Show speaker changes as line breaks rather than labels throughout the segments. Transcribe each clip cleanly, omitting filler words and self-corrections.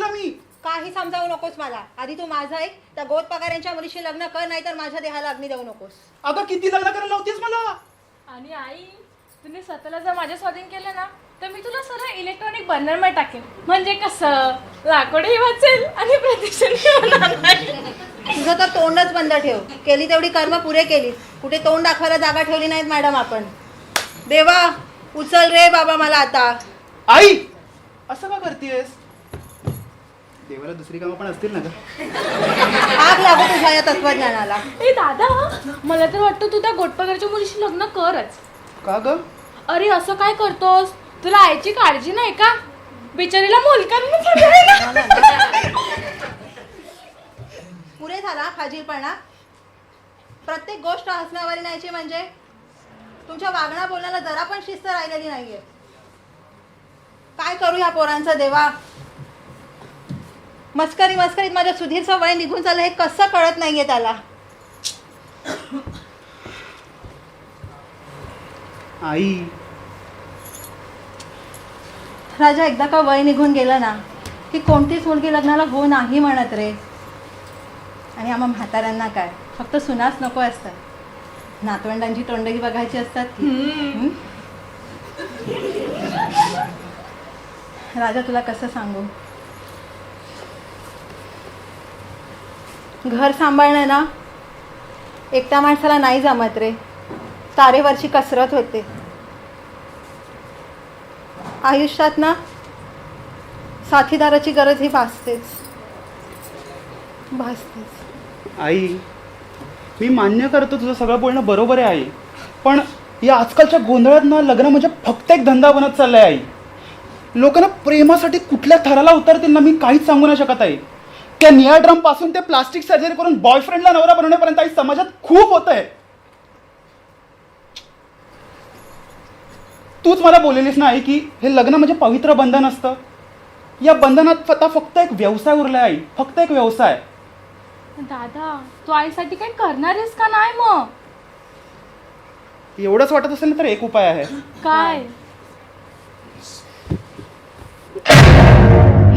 तुला मी.
काही समजावू नकोस मला. आधी तू माझा ऐक. त्या गोद पगार यांच्या मुलीशी लग्न कर, नाही तर माझ्या देहाला अग्नी देऊ नकोस.
अगं किती लग्न करायला लावतेस मला.
आणि आई, तुम्ही स्वतःला जर माझ्या स्वाधीन केलं ना तर मी तुला सरळ इलेक्ट्रॉनिक बर्नरमध्ये टाकेन. म्हणजे कसं लाकूडही वाचेल आणि प्रदूषणही होणार नाही.
तुझं तर तोंडच बंद ठेव. केली तेवढी कर्म पुरे केली. कुठे तोंड दाखवायला जागा ठेवली नाहीत मॅडम आपण. देवा उचल रे बाबा मला आता.
आई असं का करतेस. देवाला दुसरी कामं पण असतील ना ग.
आग लागू तुझ्या या तत्वज्ञानाला.
ए दादा, मला तर वाटतं तू त्या गोटपगारच्या मुलीशी लग्न करच.
का ग.
अरे असं काय करतोस. तुला आईची काळजी नाही का. बिचारीला मोलकांनी झालं.
पुरे झाला फाजीलपणा. प्रत्येक गोष्ट हसण्यावारी न्यायची म्हणजे तुमच्या वागणा बोलण्याला जरा पण शिस्त राहिलेली नाहीये. काय करू या पोरांचं देवा. मस्करीत माझ्या सुधीरचं वय निघून चाललं हे कसं कळत नाहीये त्याला.
आई
राजा एकदा का वय निघून गेलं ना की कोणतीच मुलगी लग्नाला हो नाही म्हणत रे. आणि आम्हा म्हाताऱ्यांना काय फक्त सुनाच नको असतात. नातवंडांची तोंडही बघायची असतात की. राजा तुला कसं सांगू. घर सांभाळणं ना एकट्या माणसाला नाही जमत रे. तारेवरची कसरत होते. आयुष्यात ना साथीदाराची गरज ही भासतेच.
आई मी मान्य करतो तुझं सगळं बोलणं बरोबर आहे आई. पण या आजकालच्या गोंधळात ना लग्न म्हणजे फक्त एक धंदा बनत चाललाय आई. लोकांना प्रेमासाठी कुठल्या थराला उतरतील ना मी काहीच सांगू नाही शकत आहे. त्या निळ्या ड्रम पासून ते प्लास्टिक सर्जरी करून बॉयफ्रेंडला नवरा बनवण्यापर्यंत आई समाजात खूप होत आहे. तूच मला बोललेलीस ना आई की हे लग्न म्हणजे पवित्र बंधन असतं. या बंधनात आता फक्त एक व्यवसाय उरलाय आई. फक्त एक व्यवसाय.
दादा तू आईसाठी काही करणार आहेस का नाही. मग
एवढंच वाटत असेल ना तर एक उपाय आहे.
काय.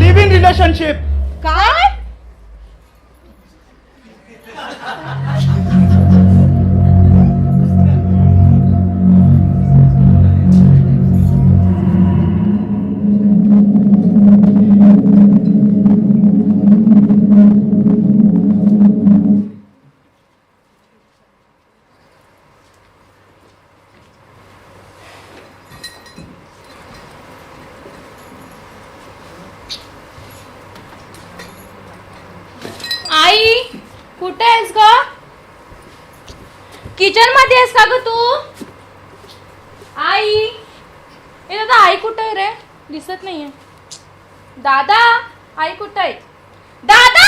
Live in relationship.
काय
आई कुठे आहेस ग. किचन मध्ये आहेस का ग तू. आई ए दादा आई कुठे आहे रे. दिसत नाहीये. दादा आई कुठे आहे. दादा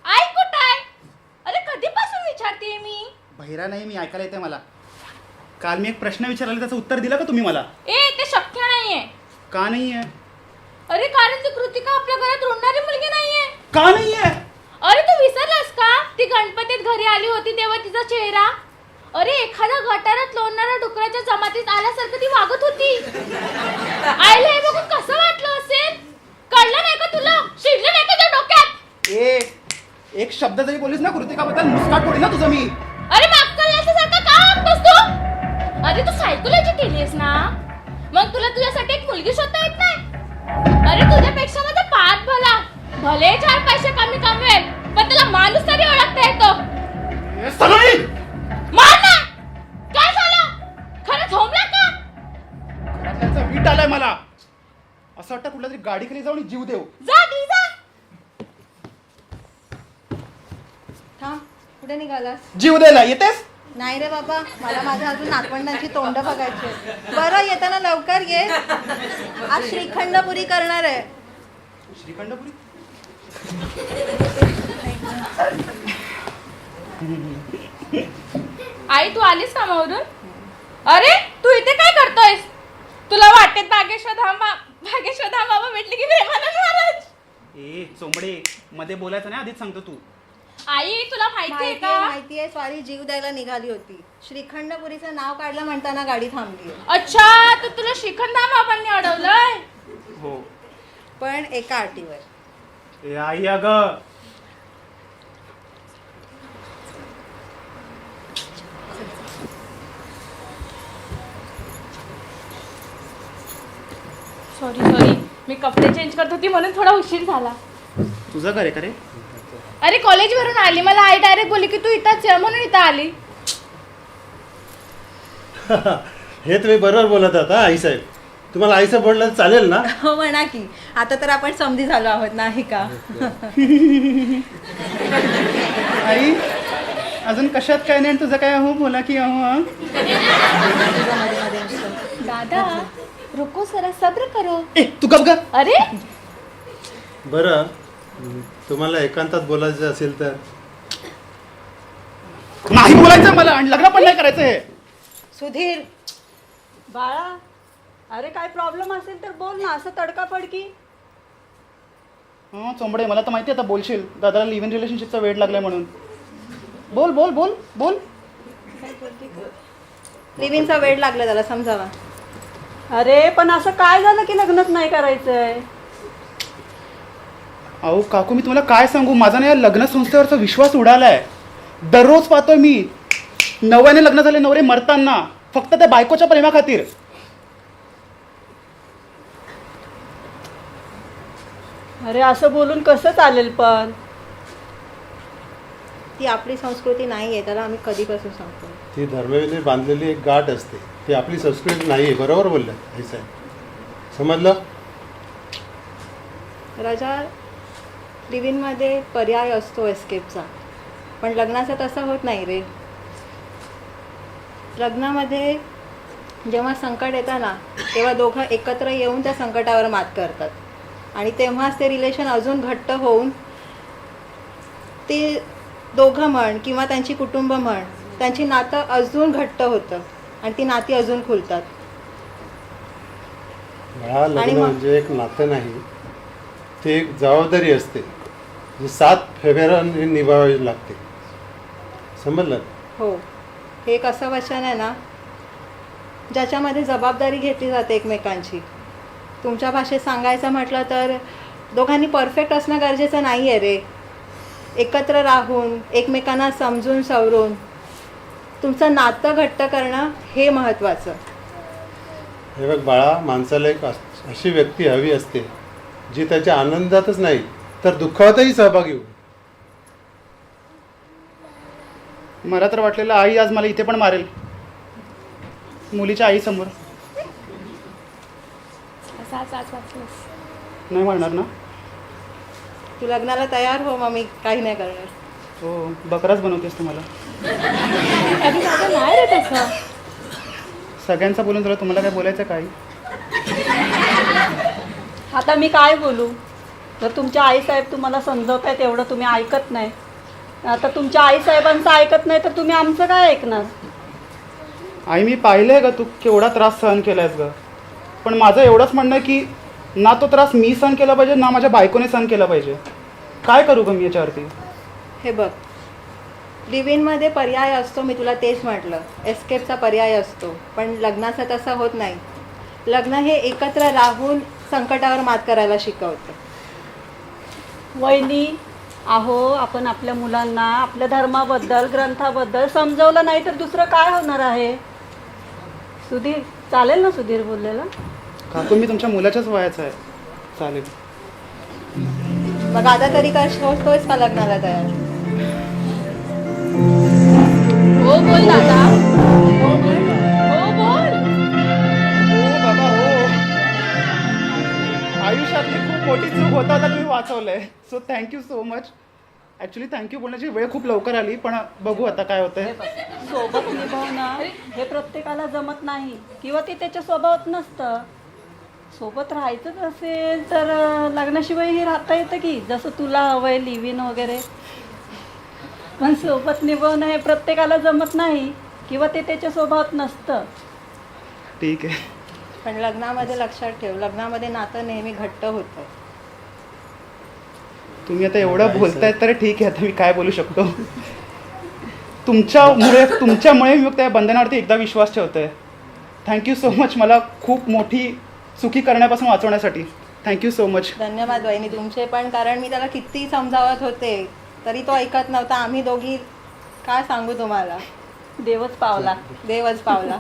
आई कुठे आहे. अरे कधीपासून विचारते मी.
बहिरा नाही मी ऐकायला येते मला. काल मी एक प्रश्न विचारला त्याचं उत्तर दिलं का तुम्ही मला.
ए ते शक्य नाहीये.
का नाहीये.
अरे कारण ती कृतिका आपल्या घरात रुळणारी मुलगी नाहीये.
का नाहीये.
अरे तू विसरलास का. ती गणपतीत घरी आली होती तेव्हा तिचा चेहरा. अरे एखाद्या गटारात लोणणाऱ्या डुकराच्या जमातीत आल्यासारखं ती वागत होती. आईला हे बघून कसं वाटलं असेल. कळलं नाही का तुला. शिरलं नाही का त्या डोक्यात.
एक शब्द जरी बोलीस ना कृतिकाबद्दल मुस्काट पडेल ना तुझं मी.
अरे मागचं का वागतोस तू. अरे तू सायकोलॉजी केलीस ना मग तुला तुझ्यासाठी एक मुलगी शोधता येत नाही. अरे तुझ्यापेक्षा माझा पाठ भला. भले 4 पैसे कमी कमवेल पण त्याला माणूस तरी ओळखता येतो. मार ना. काय झालं. खरंच झोंबला का.
घरातल्यांचा वीट आलाय मला. असं वाटतं कुठल्या तरी गाडी खाली जाऊन जीव देऊ.
जा दी जा.
थांब कुठे निघालास.
जीव द्यायला येतेस.
नाही रे बाबा मला माझ्या अजून नातवंडांची तोंड बघायची आहेत. बरं येताना लवकर ये. आज श्रीखंडपुरी करणार आहे.
श्रीखंडपुरी.
आई तू आलीस कामावरून. अरे तू इथे काय करतोयस. तुला वाटेत बागेश्वर धाम बाबा भेटले की प्रेमानंद महाराज.
ए चोंबडे मध्ये बोलायचं नाही आधीच सांगतो तू.
आई तुला माहितीये का.
माहितीये स्वारी जीव द्यायला निघाली होती. श्रीखंडपुरीचं नाव काढलं म्हणताना गाडी थांबली.
अच्छा तर तुला श्रीखंड धाम बाबांनी अडवलंय.
हो
पण एका अटीवर.
ए आई अगं
सॉरी मी कपडे चेंज करत होती म्हणून थोडा उशीर झाला.
तुझं करे का रे?
अरे कॉलेजवरून आली, मला आई डायरेक्ट बोलली की तू इथंच आहे म्हणून इथं आली.
हे तुम्ही बरोबर बोलत आहात हा आईसाहेब. तुम्हाला आईसाहेब बोललं तर चालेल ना?
हो म्हणा की, आता तर आपण समधी झालो आहोत नाही का?
आई अजून कशात काय नाही आणि तुझं काय हो बोला की अहो हा?
दादा रुको जरा सब्र करो.
ए तू गप ग.
अरे
बरं तुम्हाला एकांतात बोलायचं असेल तर
नाही बोलायचं मला आणि लग्न पण नाही करायचं हे.
सुधीर,
बाळा, अरे काय प्रॉब्लेम असेल तर बोल ना, असं तडकाफडकी.
हा चोंबडे, मला तर माहिती आहे आता बोलशील. दादाला लिव्ह इन रिलेशनशिपचा वेळ लागलाय म्हणून. बोल बोल बोल बोल.
लिव्हिंगचा वेळ लागला त्याला, समजावा.
अरे पण असं काय झालं की लग्नच नाही करायचंय?
अहो काकू, मी तुम्हाला काय सांगू, माझा ना या लग्न संस्थेवरचा विश्वास उडालाय. दररोज पाहतोय मी नव्याने लग्न झाले नवरे मरताना फक्त त्या बायकोच्या प्रेमाखातीर.
अरे असं बोलून कसं चालेल? पण
ती आपली संस्कृती नाही आहे, त्याला आम्ही कधीपासून सांगतो.
ती धर्माने बांधलेली एक गाठ असते, ती आपली संस्कृती नाही आहे. बरोबर बोललं आईसाहेब, समजलं?
राजा, लिव्हिंगमध्ये पर्याय असतो एस्केपचा, पण लग्नाचं तसं होत नाही रे. लग्नामध्ये जेव्हा संकट येतं ना, तेव्हा दोघं एकत्र येऊन त्या संकटावर मात करतात आणि तेव्हाच ते रिलेशन अजून घट्ट होऊन ते दोघं म्हण किंवा त्यांची कुटुंब म्हण, त्यांची नातं अजून घट्ट होतं आणि ती नाती अजून खुलतात.
बाळा,
आणि
लग्न
मग?
म्हणजे एक नातं नाही, ते एक जबाबदारी असते जी 7 फेब्रुवारी निभावावी लागते. समजलं?
हो, हे एक असं वचन आहे ना ज्याच्यामध्ये जबाबदारी घेतली जाते एकमेकांची. तुमच्या भाषेत सांगायचं म्हटलं तर दोघांनी परफेक्ट असणं गरजेचं नाही आहे रे. एकत्र राहून एकमेकांना समजून सवरून तुमचं नातं घट्ट करणं हे महत्त्वाचं.
हे बघ बाळा, माणसाला एक अशी व्यक्ती हवी असते जी त्याच्या आनंदातच नाही तर दुःखातही सहभागी होईल.
मला तर वाटलेलं आई आज मला इथे पण मारेल, मुलीच्या आईसमोर. नाही मारणार ना?
तू लग्नाला तयार हो, मग मी काही नाही करणार.
हो, बकराच बनवतेस तू मला.
अरे दादा नाही रे तसं.
सगळ्यांचं बोलून तुला तुम्हाला काय बोलायचं काय?
आता मी काय बोलू? जर तुमच्या आईसाहेब तुम्हाला समजवत आहेत एवढं तुम्ही ऐकत नाही, आता तुमच्या आईसाहेबांचं ऐकत नाही तर तुम्ही आमचं काय ऐकणार?
आई मी पाहिलंय ग तू केवढा त्रास सहन केलायस ग, पण माझं एवढंच म्हणणं आहे की ना तो त्रास मी सहन केला पाहिजे ना माझ्या बायकोने सहन केला पाहिजे. काय करू ग मी याच्यावरती?
हे बघ, लिव्हिंगमध्ये पर्याय असतो, मी तुला तेच म्हटलं, एस्केपचा पर्याय असतो, पण लग्नाचं तसं होत नाही. लग्न हे एकत्र राहून संकटावर मात करायला शिकवतं.
वहिनी, अहो आपण आपल्या मुलांना आपल्या धर्माबद्दल ग्रंथाबद्दल समजवलं नाही तर दुसरं काय होणार आहे? सुधीर, चालेल ना सुधीर बोललेलं?
काकू मी तुमच्या मुलाच्याच वयाचा आहे. चालेल.
मग आता तरी काय होतोयच का लग्नाला तयार?
हो बोल दादा, हो बोल.
हो बाबा हो, आयुष्यातली खूप मोठी चूक होता आता तुम्ही वाचवलंय. So thank you so much. Actually thank you बोलण्याची वेळ खूप लवकर आली, पण बघू आता काय होतंय.
सोबत निभावणं हे प्रत्येकाला जमत नाही किंवा ते त्याच्या स्वभावात नसतं. सोबत राहायचंच असेल तर लग्नाशिवाय हे राहता येतं की, जसं तुला हवंय लिव्ह इन वगैरे. पण सोबत निभावणं हे प्रत्येकाला जमत नाही किंवा ते त्याच्या स्वभावात नसतं.
ठीक आहे.
पण लग्नामध्ये लक्षात ठेव, लग्नामध्ये नातं नेहमी घट्ट होतं.
तुम्ही आता एवढं बोलतायत तर ठीक आहे, आता मी काय बोलू शकतो. तुमच्यामुळे मी त्या बंधनावरती एकदा विश्वास ठेवतोय. थँक्यू सो मच मला खूप मोठी चुकी करण्यापासून वाचवण्यासाठी. Thank you so much.
धन्यवाद वहिनी तुमचे पण, कारण मी त्याला किती समजावत होते तरी तो ऐकत नव्हता. आम्ही दोघी काय सांगू तुम्हाला,
देवच पावला.
देवच पावला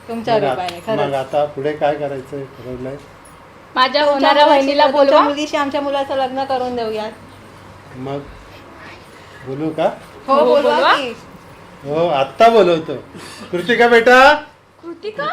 तुमच्या
मग
कृपेने.
मग
खरंच
आता पुढे काय करायचंय ठरवलंय?
माझ्या
तुमच्या
होणाऱ्या बहिणीला
तुमच्या
बोलवा.
मुलीशी आमच्या मुलाचं लग्न करून देऊयात.
मग बोलू का?
हो बोलवा
बोलवा.
की.
हो आत्ता बोलवतो. कृतिका बेटा,
कृतिका